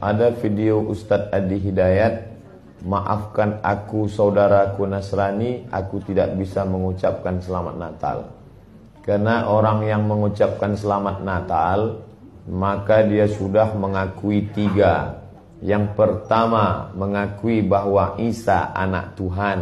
ada video Ustadz Adi Hidayat, maafkan aku saudaraku Nasrani, aku tidak bisa mengucapkan selamat Natal. Karena orang yang mengucapkan selamat Natal, maka dia sudah mengakui tiga. Yang pertama, mengakui bahwa Isa anak Tuhan.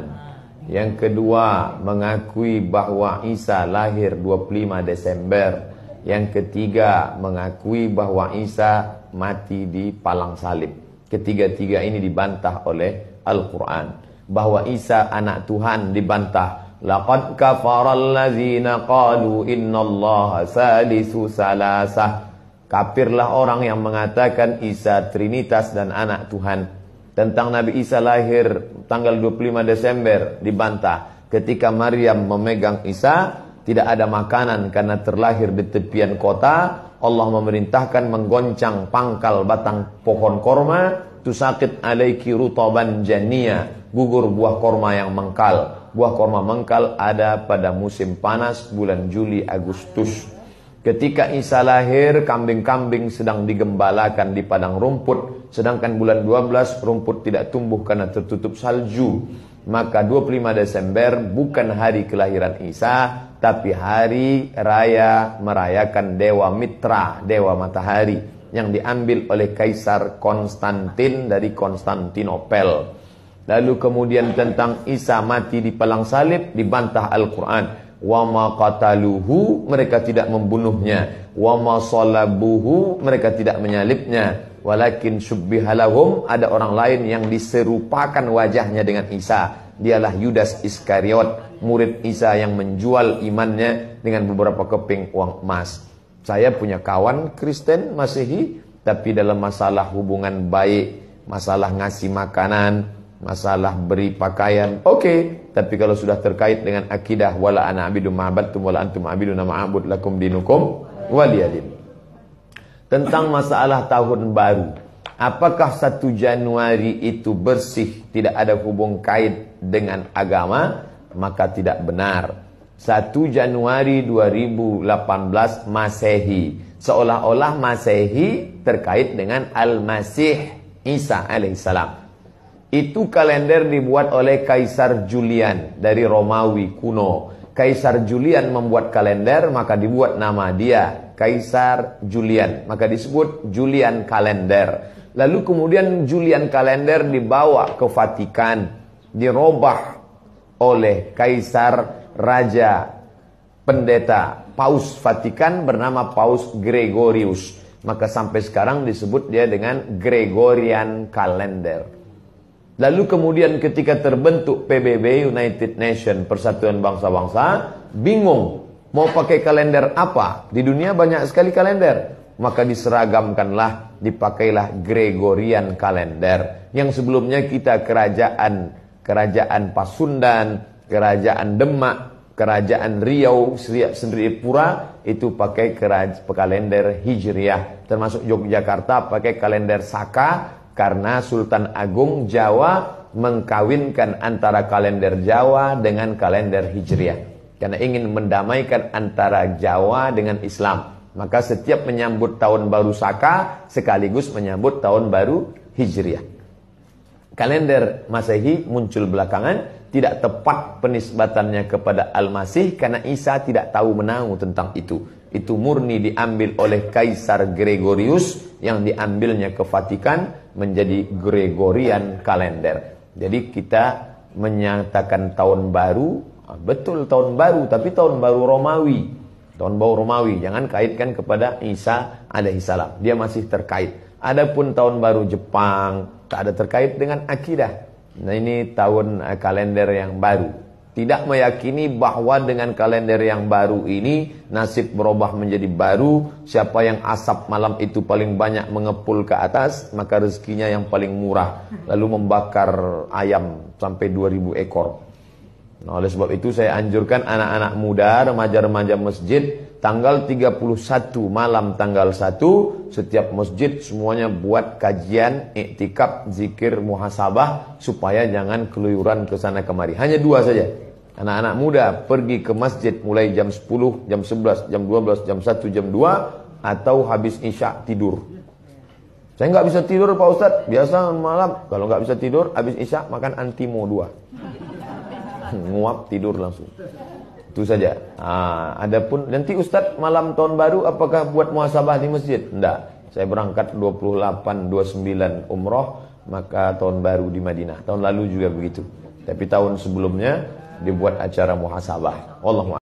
Yang kedua, mengakui bahwa Isa lahir 25 Desember. Yang ketiga, mengakui bahwa Isa mati di palang salib. Ketiga-tiga ini dibantah oleh Al-Quran. Bahwa Isa anak Tuhan dibantah. Laqad kafaral ladzina qalu innallaha salisu salasah. Kafirlah orang yang mengatakan Isa Trinitas dan anak Tuhan. Tentang Nabi Isa lahir tanggal 25 Desember dibantah. Ketika Maryam memegang Isa, tidak ada makanan karena terlahir di tepian kota. Allah memerintahkan menggoncang pangkal batang pohon korma. Tusaqit alaiki rutaban jania. Gugur buah korma yang mengkal. Buah korma mengkal ada pada musim panas bulan Juli Agustus. Ketika Isa lahir, kambing-kambing sedang digembalakan di padang rumput. Sedangkan bulan 12 rumput tidak tumbuh karena tertutup salju. Maka 25 Desember bukan hari kelahiran Isa, tapi hari raya merayakan Dewa Mitra, Dewa Matahari, yang diambil oleh Kaisar Konstantin dari Konstantinopel. Lalu kemudian tentang Isa mati di palang salib dibantah Al-Quran. Wa ma qataluhu, mereka tidak membunuhnya. Wa ma salabuhu, mereka tidak menyalibnya. Walakin syubbihalahum, ada orang lain yang diserupakan wajahnya dengan Isa. Dialah Yudas Iskariot, murid Isa yang menjual imannya dengan beberapa keping uang emas. Saya punya kawan Kristen Masehi, tapi dalam masalah hubungan baik, masalah ngasih makanan, masalah beri pakaian, oke. Tapi kalau sudah terkait dengan akidah, wala ana abidu ma'abadtum wala antum abiduna ma'abud lakum dinukum waliyadin. Tentang masalah tahun baru, apakah 1 Januari itu bersih, tidak ada hubung kait dengan agama? Maka tidak benar. 1 Januari 2018 Masehi, seolah-olah Masehi terkait dengan Al-Masih Isa alaihissalam. Itu kalender dibuat oleh Kaisar Julian dari Romawi kuno. Kaisar Julian membuat kalender, maka dibuat nama dia Kaisar Julian, maka disebut Julian kalender. Lalu kemudian Julian kalender dibawa ke Vatikan, dirubah oleh Kaisar Raja Pendeta Paus Vatikan bernama Paus Gregorius. Maka sampai sekarang disebut dia dengan Gregorian kalender. Lalu kemudian ketika terbentuk PBB, United Nation, Persatuan Bangsa-Bangsa, bingung mau pakai kalender apa? Di dunia banyak sekali kalender. Maka diseragamkanlah, dipakailah Gregorian kalender. Yang sebelumnya kita kerajaan Pasundan, kerajaan Demak, kerajaan Riau, Sendripura, itu pakai kalender Hijriah. Termasuk Yogyakarta pakai kalender Saka, karena Sultan Agung Jawa mengkawinkan antara kalender Jawa dengan kalender Hijriah. Karena ingin mendamaikan antara Jawa dengan Islam. Maka setiap menyambut tahun baru Saka sekaligus menyambut tahun baru Hijriah. Kalender Masehi muncul belakangan, tidak tepat penisbatannya kepada Al-Masih karena Isa tidak tahu menahu tentang itu. Itu murni diambil oleh Kaisar Gregorius yang diambilnya ke Vatikan menjadi Gregorian kalender. Jadi kita menyatakan tahun baru, betul tahun baru, tapi tahun baru Romawi. Tahun baru Romawi, jangan kaitkan kepada Isa alaihissalam. Dia masih terkait. Adapun tahun baru Jepang, tak ada terkait dengan akidah. Nah ini tahun kalender yang baru. Tidak meyakini bahwa dengan kalender yang baru ini nasib berubah menjadi baru. Siapa yang asap malam itu paling banyak mengepul ke atas, maka rezekinya yang paling murah. Lalu membakar ayam sampai 2000 ekor. Nah, oleh sebab itu saya anjurkan anak-anak muda, remaja-remaja masjid, tanggal 31 malam tanggal 1, setiap masjid semuanya buat kajian, iktikaf, zikir, muhasabah, supaya jangan keluyuran ke sana kemari. Hanya 2 saja. Anak-anak muda pergi ke masjid mulai jam 10, jam 11, jam 12, jam 1, jam 2, atau habis isya tidur. Saya nggak bisa tidur Pak Ustadz. Biasa malam kalau nggak bisa tidur, habis isya makan Antimo 2. Nguap tidur langsung. Itu saja. Adapun nanti Ustadz malam tahun baru apakah buat muhasabah di masjid? Enggak. Saya berangkat 28, 29 umroh, maka tahun baru di Madinah. Tahun lalu juga begitu. Tapi tahun sebelumnya dibuat acara muhasabah. Wallahu a'lam.